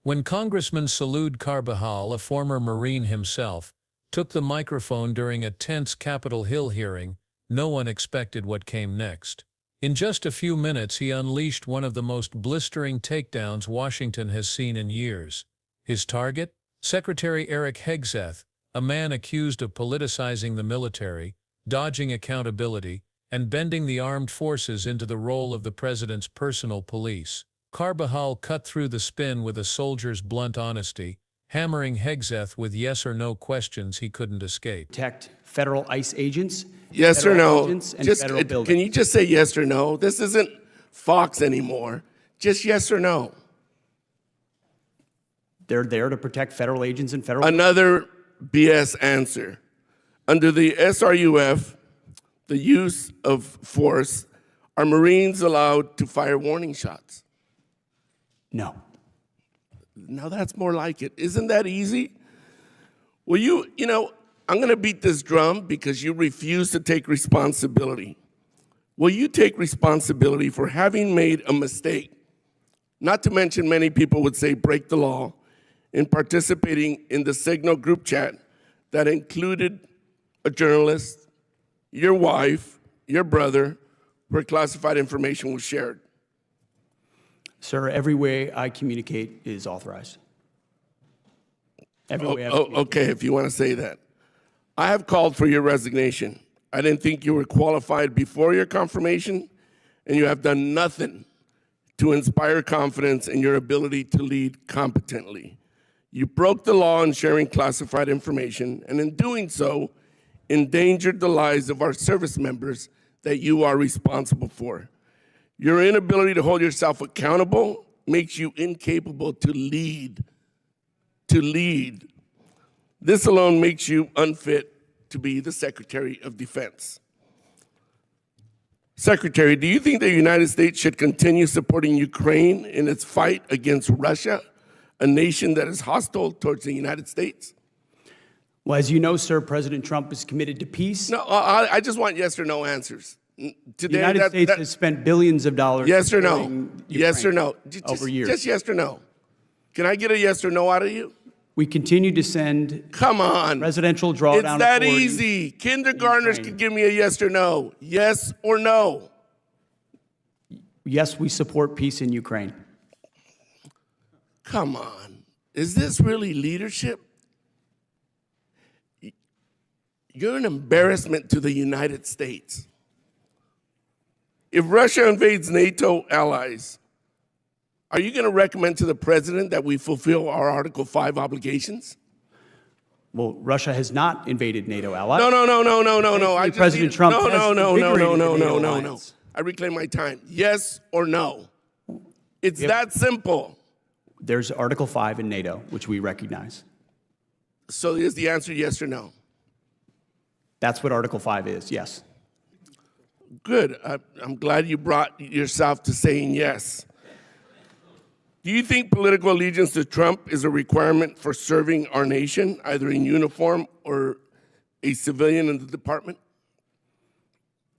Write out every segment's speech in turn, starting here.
When Congressman Salud Carbajal, a former Marine himself, took the microphone during a tense Capitol Hill hearing, no one expected what came next. In just a few minutes, he unleashed one of the most blistering takedowns Washington has seen in years. His target? Secretary Erik Hegseth, a man accused of politicizing the military, dodging accountability, and bending the armed forces into the role of the president's personal police. Carbajal cut through the spin with a soldier's blunt honesty, hammering Hegseth with yes or no questions he couldn't escape. Protect federal ICE agents. Yes or no? Can you just say yes or no? This isn't Fox anymore. Just yes or no. They're there to protect federal agents and federal. Another BS answer. Under the SRUF, the use of force, are Marines allowed to fire warning shots? No. Now that's more like it. Isn't that easy? Well, I'm going to beat this drum because you refuse to take responsibility. Will you take responsibility for having made a mistake? Not to mention, many people would say break the law, in participating in the Signal group chat that included a journalist, your wife, your brother, where classified information was shared. Sir, every way I communicate is authorized. Okay, if you want to say that. I have called for your resignation. I didn't think you were qualified before your confirmation, and you have done nothing to inspire confidence in your ability to lead competently. You broke the law in sharing classified information, and in doing so, endangered the lives of our service members that you are responsible for. Your inability to hold yourself accountable makes you incapable to lead. This alone makes you unfit to be the Secretary of Defense. Secretary, do you think the United States should continue supporting Ukraine in its fight against Russia, a nation that is hostile towards the United States? Well, as you know, sir, President Trump is committed to peace. No, I just want yes or no answers. Today, the United States has spent billions of dollars. Yes or no? Yes or no? Over years. Just yes or no. Can I get a yes or no out of you? We continue to send. Come on. Presidential drawdown. It's that easy. Kindergartners can give me a yes or no. Yes or no. Yes, we support peace in Ukraine. Come on. Is this really leadership? You're an embarrassment to the United States. If Russia invades NATO allies, are you going to recommend to the president that we fulfill our Article 5 obligations? Well, Russia has not invaded NATO allies. No. President Trump has No. I reclaim my time. Yes or no? It's that simple. There's Article 5 in NATO, which we recognize. So is the answer yes or no? That's what Article 5 is, yes. Good. I'm glad you brought yourself to saying yes. Do you think political allegiance to Trump is a requirement for serving our nation, either in uniform or a civilian in the department?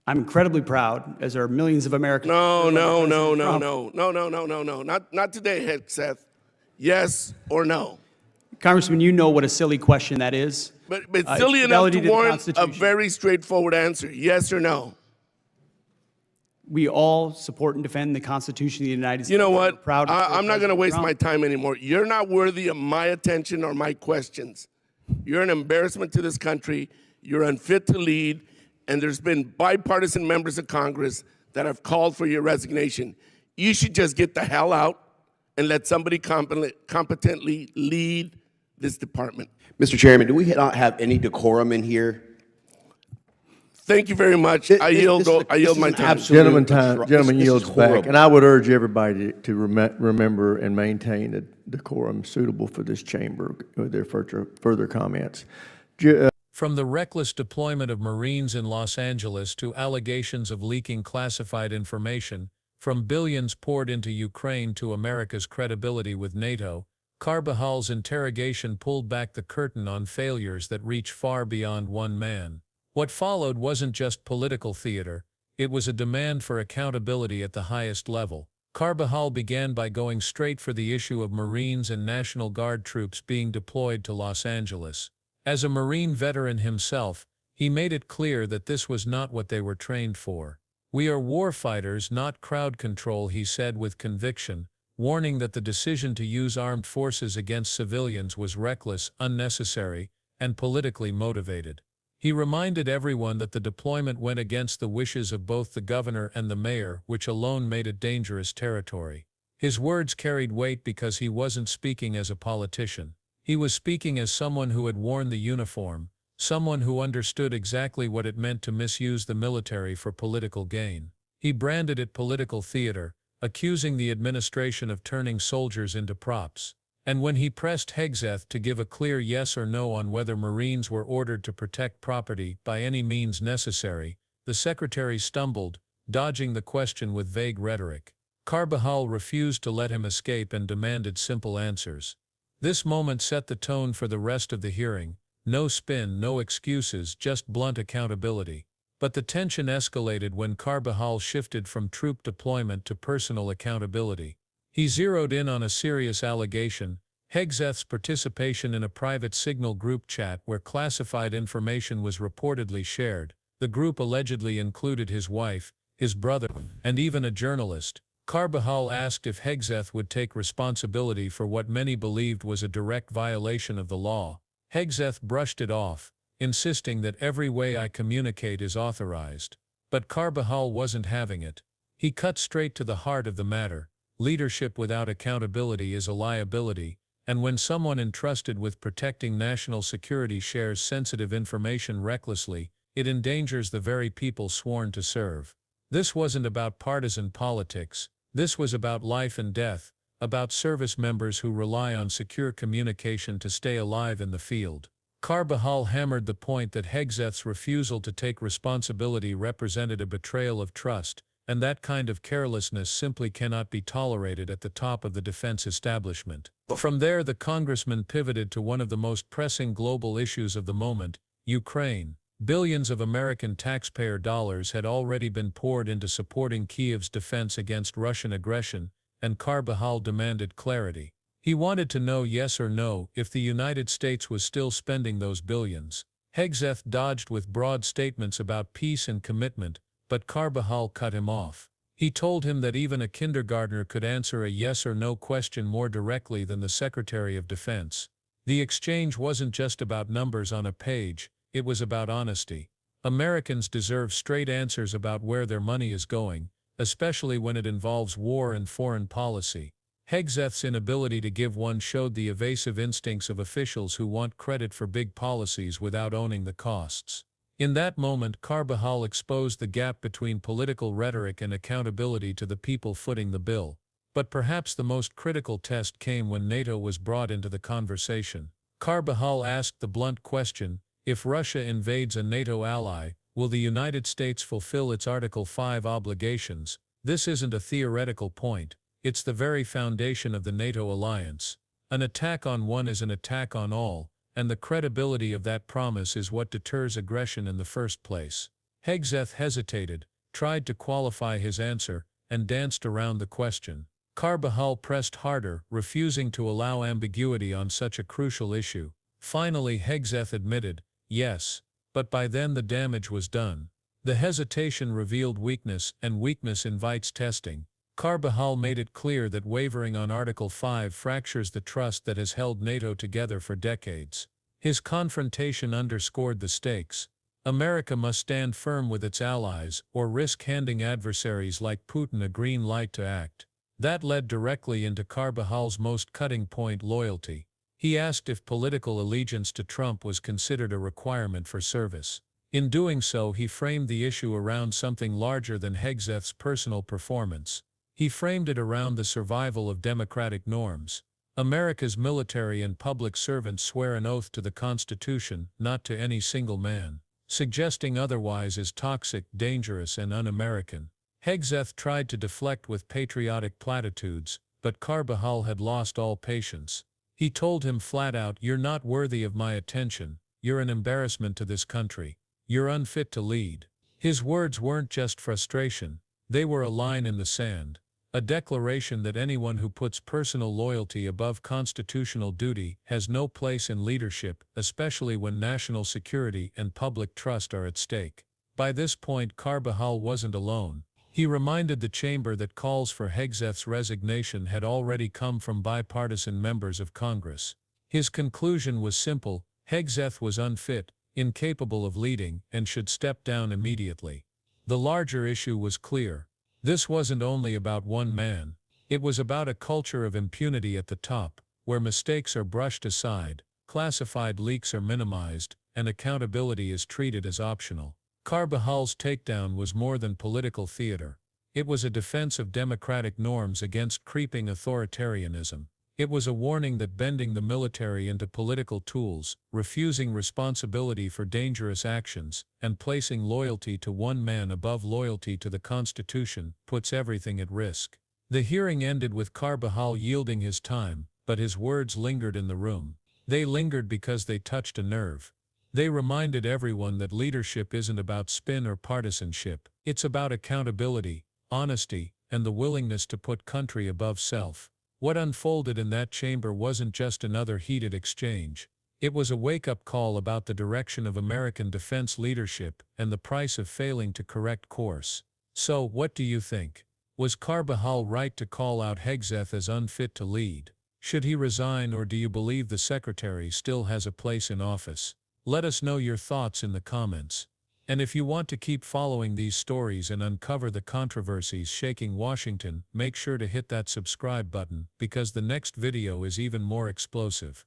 I'm incredibly proud, as are millions of Americans. No. Not today, Hegseth. Yes or no? Congressman, you know what a silly question that is. But it's silly enough to warrant a very straightforward answer. Yes or no? We all support and defend the Constitution of the United States. You know what? I'm not going to waste my time anymore. You're not worthy of my attention or my questions. You're an embarrassment to this country. You're unfit to lead. And there's been bipartisan members of Congress that have called for your resignation. You should just get the hell out and let somebody competently lead this department. Mr. Chairman, do we not have any decorum in here? Thank you very much. I yield my time. Gentleman yields back. And I would urge everybody to remember and maintain a decorum suitable for this chamber with their further comments. From the reckless deployment of Marines in Los Angeles to allegations of leaking classified information, from billions poured into Ukraine to America's credibility with NATO, Carbajal's interrogation pulled back the curtain on failures that reach far beyond one man. What followed wasn't just political theater, it was a demand for accountability at the highest level. Carbajal began by going straight for the issue of Marines and National Guard troops being deployed to Los Angeles. As a Marine veteran himself, he made it clear that this was not what they were trained for. "We are warfighters, not crowd control," he said with conviction, warning that the decision to use armed forces against civilians was reckless, unnecessary, and politically motivated. He reminded everyone that the deployment went against the wishes of both the governor and the mayor, which alone made it dangerous territory. His words carried weight because he wasn't speaking as a politician. He was speaking as someone who had worn the uniform, someone who understood exactly what it meant to misuse the military for political gain. He branded it political theater, accusing the administration of turning soldiers into props. And when he pressed Hegseth to give a clear yes or no on whether Marines were ordered to protect property by any means necessary, the secretary stumbled, dodging the question with vague rhetoric. Carbajal refused to let him escape and demanded simple answers. This moment set the tone for the rest of the hearing. No spin, no excuses, just blunt accountability. But the tension escalated when Carbajal shifted from troop deployment to personal accountability. He zeroed in on a serious allegation: Hegseth's participation in a private Signal group chat where classified information was reportedly shared. The group allegedly included his wife, his brother, and even a journalist. Carbajal asked if Hegseth would take responsibility for what many believed was a direct violation of the law. Hegseth brushed it off, insisting that every way I communicate is authorized. But Carbajal wasn't having it. He cut straight to the heart of the matter. Leadership without accountability is a liability, and when someone entrusted with protecting national security shares sensitive information recklessly, it endangers the very people sworn to serve. This wasn't about partisan politics. This was about life and death, about service members who rely on secure communication to stay alive in the field. Carbajal hammered the point that Hegseth's refusal to take responsibility represented a betrayal of trust, and that kind of carelessness simply cannot be tolerated at the top of the defense establishment. From there, the congressman pivoted to one of the most pressing global issues of the moment: Ukraine. Billions of American taxpayer dollars had already been poured into supporting Kiev's defense against Russian aggression, and Carbajal demanded clarity. He wanted to know yes or no if the United States was still spending those billions. Hegseth dodged with broad statements about peace and commitment, but Carbajal cut him off. He told him that even a kindergartner could answer a yes or no question more directly than the Secretary of Defense. The exchange wasn't just about numbers on a page, it was about honesty. Americans deserve straight answers about where their money is going, especially when it involves war and foreign policy. Hegseth's inability to give one showed the evasive instincts of officials who want credit for big policies without owning the costs. In that moment, Carbajal exposed the gap between political rhetoric and accountability to the people footing the bill. But perhaps the most critical test came when NATO was brought into the conversation. Carbajal asked the blunt question: if Russia invades a NATO ally, will the United States fulfill its Article 5 obligations? This isn't a theoretical point, it's the very foundation of the NATO alliance. An attack on one is an attack on all, and the credibility of that promise is what deters aggression in the first place. Hegseth hesitated, tried to qualify his answer, and danced around the question. Carbajal pressed harder, refusing to allow ambiguity on such a crucial issue. Finally, Hegseth admitted, yes, but by then the damage was done. The hesitation revealed weakness, and weakness invites testing. Carbajal made it clear that wavering on Article 5 fractures the trust that has held NATO together for decades. His confrontation underscored the stakes. America must stand firm with its allies, or risk handing adversaries like Putin a green light to act. That led directly into Carbajal's most cutting point: loyalty. He asked if political allegiance to Trump was considered a requirement for service. In doing so, he framed the issue around something larger than Hegseth's personal performance. He framed it around the survival of democratic norms. America's military and public servants swear an oath to the Constitution, not to any single man. Suggesting otherwise is toxic, dangerous, and un-American. Hegseth tried to deflect with patriotic platitudes, but Carbajal had lost all patience. He told him flat out, "You're not worthy of my attention, you're an embarrassment to this country, you're unfit to lead." His words weren't just frustration, they were a line in the sand. a declaration that anyone who puts personal loyalty above constitutional duty has no place in leadership, especially when national security and public trust are at stake. By this point, Carbajal wasn't alone. He reminded the chamber that calls for Hegseth's resignation had already come from bipartisan members of Congress. His conclusion was simple: Hegseth was unfit, incapable of leading, and should step down immediately. The larger issue was clear. This wasn't only about one man. It was about a culture of impunity at the top, where mistakes are brushed aside, classified leaks are minimized, and accountability is treated as optional. Carbajal's takedown was more than political theater. It was a defense of democratic norms against creeping authoritarianism. It was a warning that bending the military into political tools, refusing responsibility for dangerous actions, and placing loyalty to one man above loyalty to the Constitution puts everything at risk. The hearing ended with Carbajal yielding his time, but his words lingered in the room. They lingered because they touched a nerve. They reminded everyone that leadership isn't about spin or partisanship. It's about accountability, honesty, and the willingness to put country above self. What unfolded in that chamber wasn't just another heated exchange. It was a wake-up call about the direction of American defense leadership and the price of failing to correct course. So, what do you think? Was Carbajal right to call out Hegseth as unfit to lead? Should he resign, or do you believe the secretary still has a place in office? Let us know your thoughts in the comments. And if you want to keep following these stories and uncover the controversies shaking Washington, make sure to hit that subscribe button, because the next video is even more explosive.